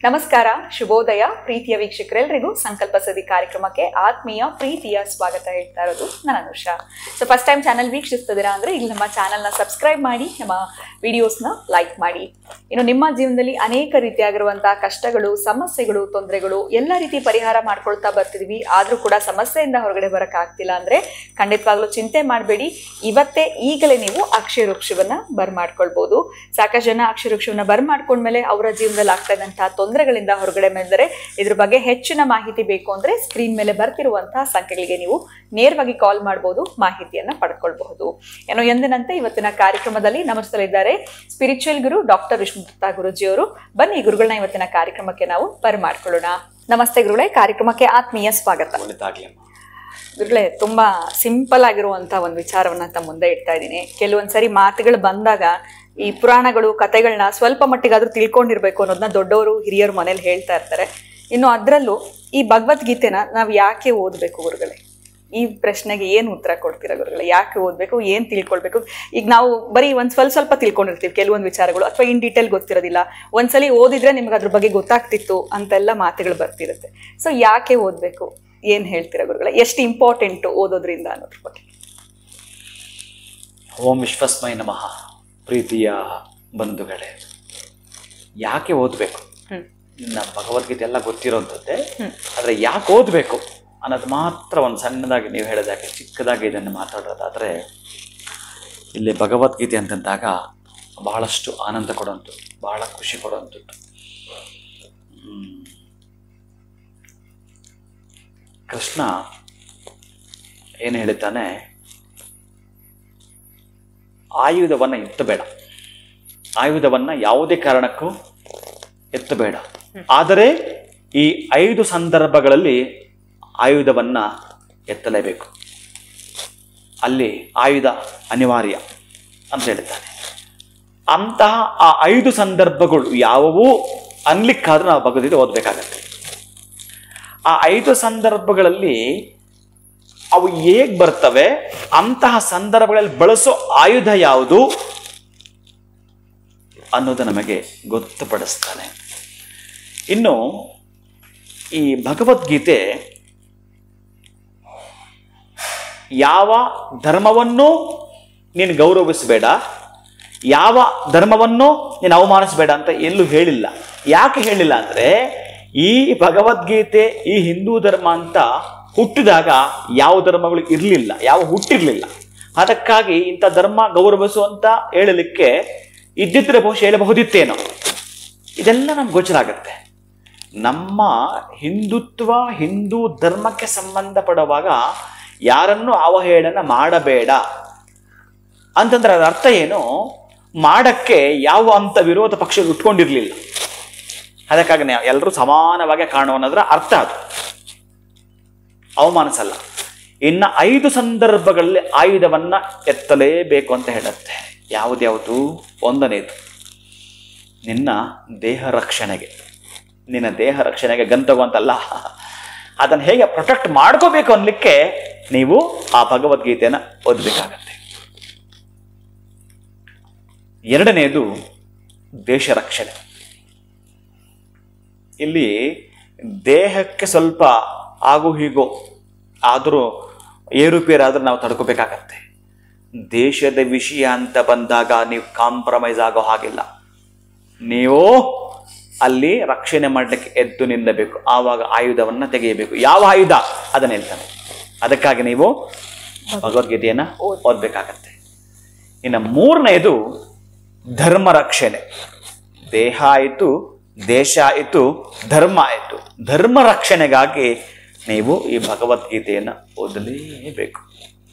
ನಮಸ್ಕಾರ, ಶುಭೋದಯ ಪ್ರೀತಿಯ ವೀಕ್ಷಕರೆಲ್ಲರಿಗೂ ಸಂಕಲ್ಪ ಸದಿ ಕಾರ್ಯಕ್ರಮಕ್ಕೆ ಆತ್ಮೀಯ ಪ್ರೀತಿಯ ಸ್ವಾಗತ ಹೇಳ್ತಾ ಇರೋದು ನಾನು Anusha. So first time channel ವೀಕ್ಷಿಸ್ತಿದ್ದೀರಾ ಅಂದರೆ ಇಲ್ಲಿ ನಮ್ಮ ಚಾನಲ್ನ ಸಬ್ಸ್ಕ್ರೈಬ್ ಮಾಡಿ, ನಮ್ಮ ವಿಡಿಯೋಸ್ನ ಲೈಕ್ ಮಾಡಿ. ಇನ್ನು ನಿಮ್ಮ ಜೀವನದಲ್ಲಿ ಅನೇಕ ರೀತಿಯಾಗಿರುವಂತಹ ಕಷ್ಟಗಳು, ಸಮಸ್ಯೆಗಳು, ತೊಂದರೆಗಳು ಎಲ್ಲ ರೀತಿ ಪರಿಹಾರ ಮಾಡ್ಕೊಳ್ತಾ ಬರ್ತಿದೀವಿ. ಆದರೂ ಕೂಡ ಸಮಸ್ಯೆಯಿಂದ ಹೊರಗಡೆ ಬರೋಕ್ಕಾಗ್ತಿಲ್ಲ ಅಂದರೆ ಖಂಡಿತವಾಗ್ಲೂ ಚಿಂತೆ ಮಾಡಬೇಡಿ. ಇವತ್ತೇ ಈಗಲೇ ನೀವು ಅಕ್ಷಯ ವೃಕ್ಷವನ್ನ ಬರ್ಮಾಡ್ಕೊಳ್ಬೋದು. ಸಾಕಷ್ಟು ಜನ ಅಕ್ಷಯ ವೃಕ್ಷವನ್ನ ಬರ್ಮಾಡ್ಕೊಂಡ್ಮೇಲೆ ಅವರ ಜೀವನದಲ್ಲಿ ಆಗ್ತಾ ಇದ್ದಂತಹ ತೊಂದರೆಗಳಿಂದ ಹೊರಗಡೆ ಬಂದರೆ ಇದ್ರ ಬಗ್ಗೆ ಹೆಚ್ಚಿನ ಮಾಹಿತಿ ಬೇಕು ಅಂದ್ರೆ ಸ್ಕ್ರೀನ್ ಮೇಲೆ ಬರ್ತಿರುವಂತಹ ಸಂಖ್ಯೆಗಳಿಗೆ ನೀವು ನೇರವಾಗಿ ಕಾಲ್ ಮಾಡಬಹುದು, ಮಾಹಿತಿಯನ್ನ ಪಡ್ಕೊಳ್ಬಹುದು. ಏನೋ ಎಂದಿನಂತೆ ಇವತ್ತಿನ ಕಾರ್ಯಕ್ರಮದಲ್ಲಿ ನಮಸ್ಕರಿದ್ದಾರೆ ಸ್ಪಿರಿಚುವಲ್ ಗುರು ಡಾಕ್ಟರ್ ವಿಷ್ಣುದತ್ತ ಗುರುಜಿ ಅವರು. ಬನ್ನಿ ಗುರುಗಳನ್ನ ಇವತ್ತಿನ ಕಾರ್ಯಕ್ರಮಕ್ಕೆ ನಾವು ಬರ್ಮಾಡ್ಕೊಳ್ಳೋಣ. ನಮಸ್ತೆ ಗುರುಗಳೇ, ಕಾರ್ಯಕ್ರಮಕ್ಕೆ ಆತ್ಮೀಯ ಸ್ವಾಗತ. ಗುರುಗಳೇ, ತುಂಬಾ ಸಿಂಪಲ್ ಆಗಿರುವಂತಹ ಒಂದು ವಿಚಾರವನ್ನ ತಮ್ಮ ಮುಂದೆ ಇಡ್ತಾ ಇದ್ದೀನಿ. ಕೆಲವೊಂದ್ಸರಿ ಮಾತುಗಳು ಬಂದಾಗ ಈ ಪುರಾಣಗಳು, ಕಥೆಗಳನ್ನ ಸ್ವಲ್ಪ ಮಟ್ಟಿಗಾದ್ರೂ ತಿಳ್ಕೊಂಡಿರ್ಬೇಕು ಅನ್ನೋದನ್ನ ದೊಡ್ಡವರು, ಹಿರಿಯರು ಮನೇಲಿ ಹೇಳ್ತಾ ಇರ್ತಾರೆ. ಇನ್ನು ಅದರಲ್ಲೂ ಈ ಭಗವದ್ಗೀತೆನ ನಾವು ಯಾಕೆ ಓದಬೇಕು ಗುರುಗಳೇ? ಈ ಪ್ರಶ್ನೆಗೆ ಏನು ಉತ್ತರ ಕೊಡ್ತೀರಾ ಗುರುಗಳೇ? ಯಾಕೆ ಓದಬೇಕು, ಏನು ತಿಳ್ಕೊಳ್ಬೇಕು? ಈಗ ನಾವು ಬರೀ ಸ್ವಲ್ಪ ತಿಳ್ಕೊಂಡಿರ್ತೀವಿ ಕೆಲವೊಂದು ವಿಚಾರಗಳು, ಅಥವಾ ಇನ್ ಡೀಟೇಲ್ ಗೊತ್ತಿರೋದಿಲ್ಲ. ಒಂದ್ಸಲಿ ಓದಿದ್ರೆ ನಿಮ್ಗೆ ಅದ್ರ ಬಗ್ಗೆ ಗೊತ್ತಾಗ್ತಿತ್ತು ಅಂತೆಲ್ಲ ಮಾತುಗಳು ಬರ್ತಿರುತ್ತೆ. ಸೊ ಯಾಕೆ ಓದಬೇಕು, ಏನು ಹೇಳ್ತೀರಾ ಗುರುಗಳೇ? ಎಷ್ಟು ಇಂಪಾರ್ಟೆಂಟು ಓದೋದ್ರಿಂದ ಅನ್ನೋದ್ರ ಬಗ್ಗೆ? ಓಂ ವಿಶ್ವಸ್ಮೈ ನಮಃ. ಪ್ರೀತಿಯ ಬಂಧುಗಳೇ, ಯಾಕೆ ಓದಬೇಕು? ನಮ್ಮ ಭಗವದ್ಗೀತೆ ಎಲ್ಲ ಗೊತ್ತಿರೋಂಥದ್ದೇ, ಆದರೆ ಯಾಕೆ ಓದಬೇಕು ಅನ್ನೋದು ಮಾತ್ರ ಒಂದು ಸಣ್ಣದಾಗಿ ನೀವು ಹೇಳಿದಾಗೆ, ಚಿಕ್ಕದಾಗಿ ಇದನ್ನು ಮಾತಾಡೋದಾದರೆ, ಇಲ್ಲಿ ಭಗವದ್ಗೀತೆ ಅಂತಂದಾಗ ಬಹಳಷ್ಟು ಆನಂದ ಕೊಡುವಂಥದ್ದು, ಬಹಳ ಖುಷಿ ಕೊಡುವಂಥದ್ದು. ಕೃಷ್ಣ ಏನು ಹೇಳಿದ್ದಾನೆ, ಆಯುಧವನ್ನು ಎತ್ತಬೇಡ, ಆಯುಧವನ್ನು ಯಾವುದೇ ಕಾರಣಕ್ಕೂ ಎತ್ತಬೇಡ, ಆದರೆ ಈ 5 ಸಂದರ್ಭಗಳಲ್ಲಿ ಆಯುಧವನ್ನ ಎತ್ತಲೇಬೇಕು. ಅಲ್ಲಿ ಆಯುಧ ಅನಿವಾರ್ಯ ಅಂತ ಹೇಳ್ತಾನೆ. ಅಂತಹ ಆ 5 ಸಂದರ್ಭಗಳು ಯಾವುವು ಅನ್ಲಿಕ್ಕಾದ್ರೂ ನಾವು ಭಗವದ್ಗೀತೆ ಓದಬೇಕಾಗತ್ತೆ. ಆ 5 ಸಂದರ್ಭಗಳಲ್ಲಿ ಅವು ಹೇಗೆ ಬರ್ತವೆ, ಅಂತಹ ಸಂದರ್ಭಗಳಲ್ಲಿ ಬಳಸೋ ಆಯುಧ ಯಾವುದು ಅನ್ನೋದು ನಮಗೆ ಗೊತ್ತುಪಡಿಸ್ತಾನೆ. ಇನ್ನು ಈ ಭಗವದ್ಗೀತೆ ಯಾವ ಧರ್ಮವನ್ನು ನೀನು ಗೌರವಿಸಬೇಡ, ಯಾವ ಧರ್ಮವನ್ನು ನೀನು ಅವಮಾನಿಸಬೇಡ ಅಂತ ಎಲ್ಲೂ ಹೇಳಿಲ್ಲ. ಯಾಕೆ ಹೇಳಿಲ್ಲ ಅಂದರೆ, ಈ ಭಗವದ್ಗೀತೆ ಈ ಹಿಂದೂ ಧರ್ಮ ಅಂತ ಹುಟ್ಟಿದಾಗ ಯಾವ ಧರ್ಮಗಳು ಇರಲಿಲ್ಲ, ಯಾವ ಹುಟ್ಟಿರಲಿಲ್ಲ. ಅದಕ್ಕಾಗಿ ಇಂಥ ಧರ್ಮ ಗೌರವಿಸುವಂತ ಹೇಳಲಿಕ್ಕೆ ಇದ್ದಿದ್ರೆ ಬಹುಶಃ ಹೇಳಬಹುದಿತ್ತೇನೋ. ಇದೆಲ್ಲ ನಮ್ಗೆ ಗೋಚರ ಆಗುತ್ತೆ. ನಮ್ಮ ಹಿಂದುತ್ವ, ಹಿಂದೂ ಧರ್ಮಕ್ಕೆ ಸಂಬಂಧಪಡುವಾಗ ಯಾರನ್ನು ಅವಹೇಳನ ಮಾಡಬೇಡ ಅಂತಂದ್ರೆ ಅದರ ಅರ್ಥ ಏನು? ಮಾಡಕ್ಕೆ ಯಾವ ಅಂತ ವಿರೋಧ ಪಕ್ಷ ಉಟ್ಕೊಂಡಿರ್ಲಿಲ್ಲ. ಅದಕ್ಕಾಗಿ ಎಲ್ಲರೂ ಸಮಾನವಾಗಿ ಕಾಣುವನ್ನೋದ್ರ ಅರ್ಥ ಅದು, ಅವಮಾನಿಸಲ್ಲ. ಇನ್ನು 5 ಸಂದರ್ಭಗಳಲ್ಲಿ ಆಯುಧವನ್ನ ಎತ್ತಲೇಬೇಕು ಅಂತ ಹೇಳುತ್ತೆ. ಯಾವುದ್ಯಾವುದು? ಒಂದನೇದು ನಿನ್ನ ದೇಹ ರಕ್ಷಣೆಗೆ. ನಿನ್ನ ದೇಹ ರಕ್ಷಣೆಗೆ ಗಂತವಂತಲ್ಲ, ಅದನ್ನು ಹೇಗೆ ಪ್ರೊಟೆಕ್ಟ್ ಮಾಡ್ಕೋಬೇಕು ಅನ್ಲಿಕ್ಕೆ ನೀವು ಆ ಭಗವದ್ಗೀತೆಯನ್ನು ಓದಬೇಕಾಗತ್ತೆ. ಎರಡನೇದು ದೇಶ ರಕ್ಷಣೆ. ಇಲ್ಲಿ ದೇಹಕ್ಕೆ ಸ್ವಲ್ಪ ಆಗು ಹೀಗೋ ಆದರೂ ಏರುಪೇರಾದ್ರೂ ನಾವು ತಡ್ಕೋಬೇಕಾಗತ್ತೆ. ದೇಶದ ವಿಷಯ ಅಂತ ಬಂದಾಗ ನೀವು ಕಾಂಪ್ರಮೈಸ್ ಆಗೋ ಹಾಗಿಲ್ಲ. ನೀವು ಅಲ್ಲಿ ರಕ್ಷಣೆ ಮಾಡಲಿಕ್ಕೆ ಎದ್ದು ನಿಲ್ಲಬೇಕು. ಆವಾಗ ಆಯುಧವನ್ನು ತೆಗೆಯಬೇಕು. ಯಾವ ಆಯುಧ ಅದನ್ನ ಹೇಳ್ತಾನೆ. ಅದಕ್ಕಾಗಿ ನೀವು ಭಗವದ್ಗೀತೆಯನ್ನು ಓದಬೇಕಾಗತ್ತೆ. ಇನ್ನು ಮೂರನೇದು ಧರ್ಮ ರಕ್ಷಣೆ. ದೇಹ ಆಯಿತು, ದೇಶ ಆಯಿತು, ಧರ್ಮ ಆಯಿತು. ಧರ್ಮ ರಕ್ಷಣೆಗಾಗಿ ನೀವು ಈ ಭಗವದ್ಗೀತೆಯನ್ನು ಓದಲೇಬೇಕು.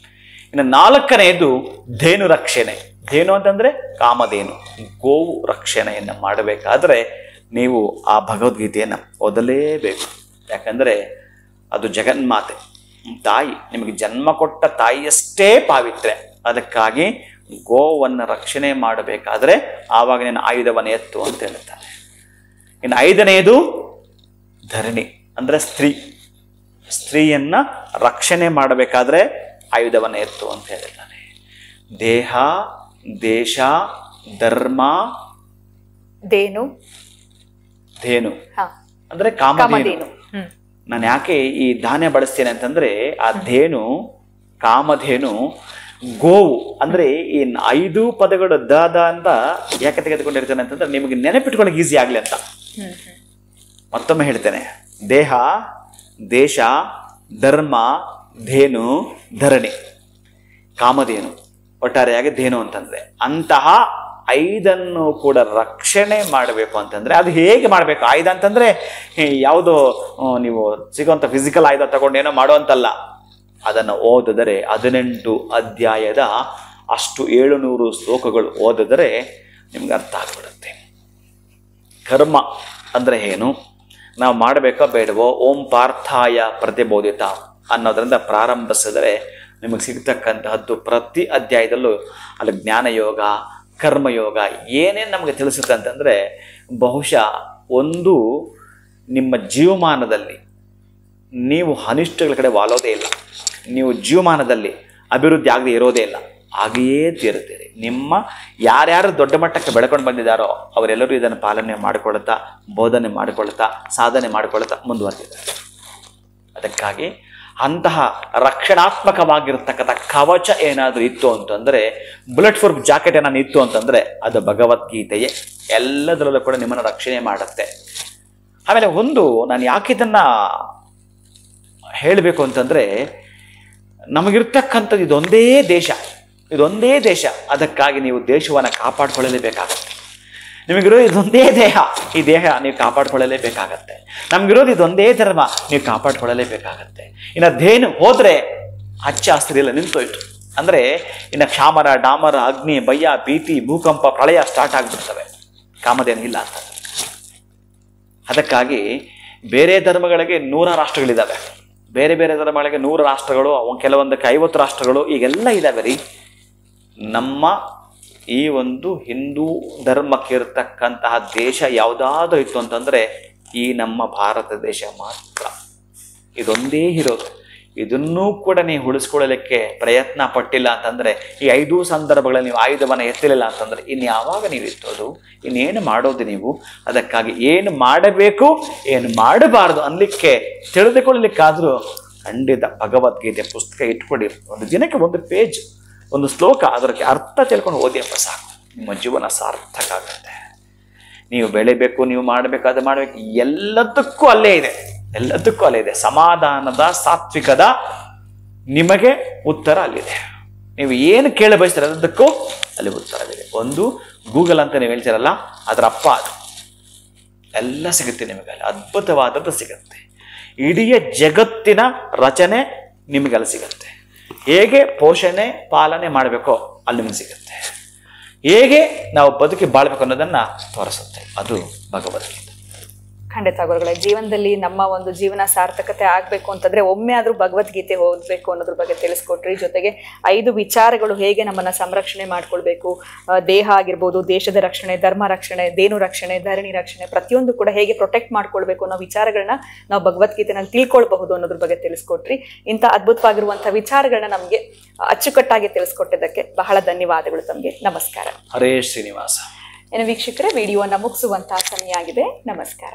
ಇನ್ನು ನಾಲ್ಕನೆಯದು ಧೇನು ರಕ್ಷಣೆ. ಧೇನು ಅಂತಂದ್ರೆ ಕಾಮಧೇನು, ಗೋವು ರಕ್ಷಣೆಯನ್ನು ಮಾಡಬೇಕಾದ್ರೆ ನೀವು ಆ ಭಗವದ್ಗೀತೆಯನ್ನು ಓದಲೇಬೇಕು. ಯಾಕಂದರೆ ಅದು ಜಗನ್ಮಾತೆ, ತಾಯಿ, ನಿಮಗೆ ಜನ್ಮ ಕೊಟ್ಟ ತಾಯಿಯಷ್ಟೇ ಪಾವಿತ್ರ್ಯ. ಅದಕ್ಕಾಗಿ ಗೋವನ್ನು ರಕ್ಷಣೆ ಮಾಡಬೇಕಾದ್ರೆ ಆವಾಗ ನೀನು ಆಯುಧವನ್ನು ಎತ್ತು ಅಂತ ಹೇಳ್ತಾನೆ. ಇನ್ನು ಐದನೆಯದು ಧರಣಿ ಅಂದರೆ ಸ್ತ್ರೀ. ಸ್ತ್ರೀಯನ್ನ ರಕ್ಷಣೆ ಮಾಡಬೇಕಾದ್ರೆ ಆಯುಧವನ್ನು ಎತ್ತು ಅಂತ ಹೇಳಿದ್ದಾನೆ. ದೇಹ, ದೇಶ, ಧರ್ಮ, ಧೇನು, ಧೇನು ಹಾ ಅಂದ್ರೆ ಕಾಮಧೇನು. ಕಾಮಧೇನು. ನಾನು ಯಾಕೆ ಈ ಧಾನ್ಯ ಬಳಸ್ತೇನೆ ಅಂತಂದ್ರೆ ಆ ಧೇನು, ಕಾಮಧೇನು, ಗೋವು ಅಂದ್ರೆ ಈ 5 ಪದಗಳು ದ ಅಂತ ಯಾಕೆ ತೆಗೆದುಕೊಂಡಿರ್ತೇನೆ ಅಂತಂದ್ರೆ ನಿಮಗೆ ನೆನಪಿಟ್ಕೊಳ್ಳೋಕೆ ಈಸಿ ಆಗ್ಲಿ ಅಂತ. ಮತ್ತೊಮ್ಮೆ ಹೇಳ್ತೇನೆ, ದೇಹ, ದೇಶ, ಧರ್ಮ, ಧೇನು, ಧರಣಿ, ಕಾಮಧೇನು, ಒಟ್ಟಾರೆಯಾಗಿ ಧೇನು ಅಂತಂದ್ರೆ ಅಂತಹ 5 ಕೂಡ ರಕ್ಷಣೆ ಮಾಡಬೇಕು ಅಂತಂದ್ರೆ ಅದು ಹೇಗೆ ಮಾಡಬೇಕು? ಆಯುಧ ಅಂತಂದ್ರೆ ಯಾವುದೋ ನೀವು ಸಿಗುವಂತ ಫಿಸಿಕಲ್ ಆಯುಧ ತಗೊಂಡು ಏನೋ ಮಾಡುವಂತಲ್ಲ. ಅದನ್ನು ಓದಿದರೆ 18 ಅಧ್ಯಾಯದ ಅಷ್ಟು 700 ಶ್ಲೋಕಗಳು ಓದಿದರೆ ನಿಮ್ಗೆ ಅರ್ಥ ಆಗ್ಬಿಡುತ್ತೆ. ಕರ್ಮ ಅಂದ್ರೆ ಏನು, ನಾವು ಮಾಡಬೇಕೋ ಬೇಡವೋ, ಓಂ ಪಾರ್ಥಾಯ ಪ್ರತಿಬೋಧಿತ ಅನ್ನೋದ್ರಿಂದ ಪ್ರಾರಂಭಿಸಿದರೆ ನಿಮಗೆ ಸಿಗ್ತಕ್ಕಂತಹದ್ದು ಪ್ರತಿ ಅಧ್ಯಾಯದಲ್ಲೂ ಅಲ್ಲಿ ಜ್ಞಾನಯೋಗ, ಕರ್ಮಯೋಗ ಏನೇನು ನಮಗೆ ತಿಳಿಸುತ್ತೆ ಅಂತಂದರೆ ಬಹುಶಃ ಒಂದು ನಿಮ್ಮ ಜೀವಮಾನದಲ್ಲಿ ನೀವು ಅನಿಷ್ಟಗಳ ಕಡೆ ವಾಲೋದೇ ಇಲ್ಲ, ನೀವು ಜೀವಮಾನದಲ್ಲಿ ಅಭಿವೃದ್ಧಿ ಆಗದೆ ಇರೋದೇ ಇಲ್ಲ, ಹಾಗೆಯೇ ತೀರುತ್ತೀರಿ. ನಿಮ್ಮ ಯಾರ್ಯಾರು ದೊಡ್ಡ ಮಟ್ಟಕ್ಕೆ ಬೆಳ್ಕೊಂಡು ಬಂದಿದ್ದಾರೋ ಅವರೆಲ್ಲರೂ ಇದನ್ನು ಪಾಲನೆ ಮಾಡಿಕೊಳ್ತಾ, ಬೋಧನೆ ಮಾಡಿಕೊಳ್ತಾ, ಸಾಧನೆ ಮಾಡಿಕೊಳ್ತಾ ಮುಂದುವರೆದಿದ್ದಾರೆ. ಅದಕ್ಕಾಗಿ ಅಂತಹ ರಕ್ಷಣಾತ್ಮಕವಾಗಿರ್ತಕ್ಕಂಥ ಕವಚ ಏನಾದರೂ ಇತ್ತು ಅಂತಂದರೆ, ಬುಲೆಟ್ ಪ್ರೂಫ್ ಜಾಕೆಟ್ ಏನಾದ್ರು ಇತ್ತು ಅಂತಂದರೆ ಅದು ಭಗವದ್ಗೀತೆಯೇ. ಎಲ್ಲದರಲ್ಲೂ ಕೂಡ ನಿಮ್ಮನ್ನು ರಕ್ಷಣೆ ಮಾಡುತ್ತೆ. ಆಮೇಲೆ ಒಂದು ನಾನು ಯಾಕೆ ಇದನ್ನು ಹೇಳಬೇಕು ಅಂತಂದರೆ, ನಮಗಿರ್ತಕ್ಕಂಥದ್ದು ಇದೊಂದೇ ದೇಶ. ಅದಕ್ಕಾಗಿ ನೀವು ದೇಶವನ್ನು ಕಾಪಾಡಿಕೊಳ್ಳಲೇಬೇಕಾಗತ್ತೆ. ನಿಮಗಿರೋದು ಇದೊಂದೇ ದೇಹ, ಈ ದೇಹ ನೀವು ಕಾಪಾಡ್ಕೊಳ್ಳಲೇಬೇಕಾಗತ್ತೆ. ನಮಗಿರೋದು ಇದೊಂದೇ ಧರ್ಮ, ನೀವು ಕಾಪಾಡ್ಕೊಳ್ಳಲೇಬೇಕಾಗತ್ತೆ. ಇನ್ನು ಧೇನು ಹೋದರೆ ಹಚ್ಚ ಹಸಿರು ಎಲ್ಲ ನಿಂತೋಯ್ತು ಅಂದರೆ ಇನ್ನು ಕ್ಷಾಮರ, ಡಾಮರ, ಅಗ್ನಿ, ಭಯ, ಭೀತಿ, ಭೂಕಂಪ, ಪ್ರಳಯ ಸ್ಟಾರ್ಟ್ ಆಗಿಬಿಡ್ತವೆ. ಕಾಮಧೇನು ಇಲ್ಲ ಅಂತ. ಅದಕ್ಕಾಗಿ ಬೇರೆ ಧರ್ಮಗಳಿಗೆ 100 ರಾಷ್ಟ್ರಗಳಿದ್ದಾವೆ, ಬೇರೆ ಬೇರೆ ಧರ್ಮಗಳಿಗೆ 100 ರಾಷ್ಟ್ರಗಳು, ಕೆಲವೊಂದಕ್ಕೆ 50 ರಾಷ್ಟ್ರಗಳು, ಈಗೆಲ್ಲ ಇದ್ದಾವೆ ರೀ. ನಮ್ಮ ಈ ಒಂದು ಹಿಂದೂ ಧರ್ಮಕ್ಕೆ ಇರತಕ್ಕಂತಹ ದೇಶ ಯಾವುದಾದ್ರೂ ಇತ್ತು ಅಂತಂದರೆ ಈ ನಮ್ಮ ಭಾರತ ದೇಶ ಮಾತ್ರ. ಇದೊಂದೇ ಇರೋದು. ಇದನ್ನೂ ಕೂಡ ನೀವು ಉಳಿಸ್ಕೊಳ್ಳಲಿಕ್ಕೆ ಪ್ರಯತ್ನ ಪಟ್ಟಿಲ್ಲ ಅಂತಂದರೆ, ಈ 5 ಸಂದರ್ಭಗಳಲ್ಲಿ ನೀವು ಆಯುಧವನ್ನು ಎತ್ತಲಿಲ್ಲ ಅಂತಂದರೆ ಇನ್ನು ಯಾವಾಗ ನೀವು ಎತ್ತೋದು? ಇನ್ನೇನು ಮಾಡೋದು ನೀವು? ಅದಕ್ಕಾಗಿ ಏನು ಮಾಡಬೇಕು, ಏನು ಮಾಡಬಾರ್ದು ಅನ್ನಲಿಕ್ಕೆ ತಿಳಿದುಕೊಳ್ಳಲಿಕ್ಕಾದರೂ ಖಂಡಿತ ಭಗವದ್ಗೀತೆ ಪುಸ್ತಕ ಇಟ್ಕೊಡಿ. ಒಂದು ದಿನಕ್ಕೆ 1 ಪೇಜ್, 1 ಶ್ಲೋಕ, ಅದಕ್ಕೆ ಅರ್ಥ ತಿಳ್ಕೊಂಡು ಓದಿಯಪ್ಪ ಸಾಕು, ನಿಮ್ಮ ಜೀವನ ಸಾರ್ಥಕ ಆಗುತ್ತೆ. ನೀವು ಬೆಳಿಬೇಕು, ನೀವು ಮಾಡಬೇಕು, ಅದು ಮಾಡಬೇಕು, ಎಲ್ಲದಕ್ಕೂ ಅಲ್ಲೇ ಇದೆ. ಸಮಾಧಾನದ, ಸಾತ್ವಿಕದ ನಿಮಗೆ ಉತ್ತರ ಅಲ್ಲಿದೆ. ನೀವು ಏನು ಕೇಳ ಬಯಸ್ತೀರ ಅದಕ್ಕೂ ಅಲ್ಲಿ ಉತ್ತರವಿದೆ. ಒಂದು ಗೂಗಲ್ ಅಂತ ನೀವು ಹೇಳ್ತೀರಲ್ಲ, ಅದರ ಅಪ್ಪ ಅದು. ಎಲ್ಲ ಸಿಗುತ್ತೆ ನಿಮಗೆ ಅಲ್ಲಿ, ಅದ್ಭುತವಾದದ್ದು ಸಿಗುತ್ತೆ. ಇಡೀ ಜಗತ್ತಿನ ರಚನೆ ನಿಮಗೆ ಅಲ್ಲಿ ಸಿಗುತ್ತೆ. ಹೇಗೆ ಪೋಷಣೆ ಪಾಲನೆ ಮಾಡಬೇಕೋ ಅಲ್ಲಿ ನಿಮಗೆ ಸಿಗುತ್ತೆ. ಹೇಗೆ ನಾವು ಬದುಕಿ ಬಾಳ್ಬೇಕು ಅನ್ನೋದನ್ನು ತೋರಿಸುತ್ತೆ. ಅದು ಭಗವದ್ಗೀತೆ. ಖಂಡಿತ ಗುರುಗಳೇ, ಜೀವನದಲ್ಲಿ ನಮ್ಮ ಒಂದು ಜೀವನ ಸಾರ್ಥಕತೆ ಆಗಬೇಕು ಅಂತಂದ್ರೆ ಒಮ್ಮೆ ಆದ್ರೂ ಭಗವದ್ಗೀತೆ ಓದಬೇಕು ಅನ್ನೋದ್ರ ಬಗ್ಗೆ ತಿಳಿಸ್ಕೊಟ್ರಿ. ಜೊತೆಗೆ 5 ವಿಚಾರಗಳು ಹೇಗೆ ನಮ್ಮನ್ನ ಸಂರಕ್ಷಣೆ ಮಾಡ್ಕೊಳ್ಬೇಕು, ದೇಹ ಆಗಿರ್ಬೋದು, ದೇಶದ ರಕ್ಷಣೆ, ಧರ್ಮ ರಕ್ಷಣೆ, ಧೇನು ರಕ್ಷಣೆ, ಧರಣಿ ರಕ್ಷಣೆ, ಪ್ರತಿಯೊಂದು ಕೂಡ ಹೇಗೆ ಪ್ರೊಟೆಕ್ಟ್ ಮಾಡ್ಕೊಳ್ಬೇಕು ಅನ್ನೋ ವಿಚಾರಗಳನ್ನ ನಾವು ಭಗವದ್ಗೀತೆನಲ್ಲಿ ತಿಳ್ಕೊಳ್ಬಹುದು ಅನ್ನೋದ್ರ ಬಗ್ಗೆ ತಿಳಿಸ್ಕೊಟ್ರಿ. ಇಂಥ ಅದ್ಭುತವಾಗಿರುವಂತಹ ವಿಚಾರಗಳನ್ನ ನಮಗೆ ಅಚ್ಚುಕಟ್ಟಾಗಿ ತಿಳಿಸ್ಕೊಟ್ಟಿದ್ದಕ್ಕೆ ಬಹಳ ಧನ್ಯವಾದಗಳು ತಮಗೆ. ನಮಸ್ಕಾರ. ಹರೇ ಶ್ರೀನಿವಾಸ. ಇನ್ನು ವೀಕ್ಷಕರೇ, ವಿಡಿಯೋನ ಮುಗಿಸುವಂತಹ ಸಮಯ ಆಗಿದೆ. ನಮಸ್ಕಾರ.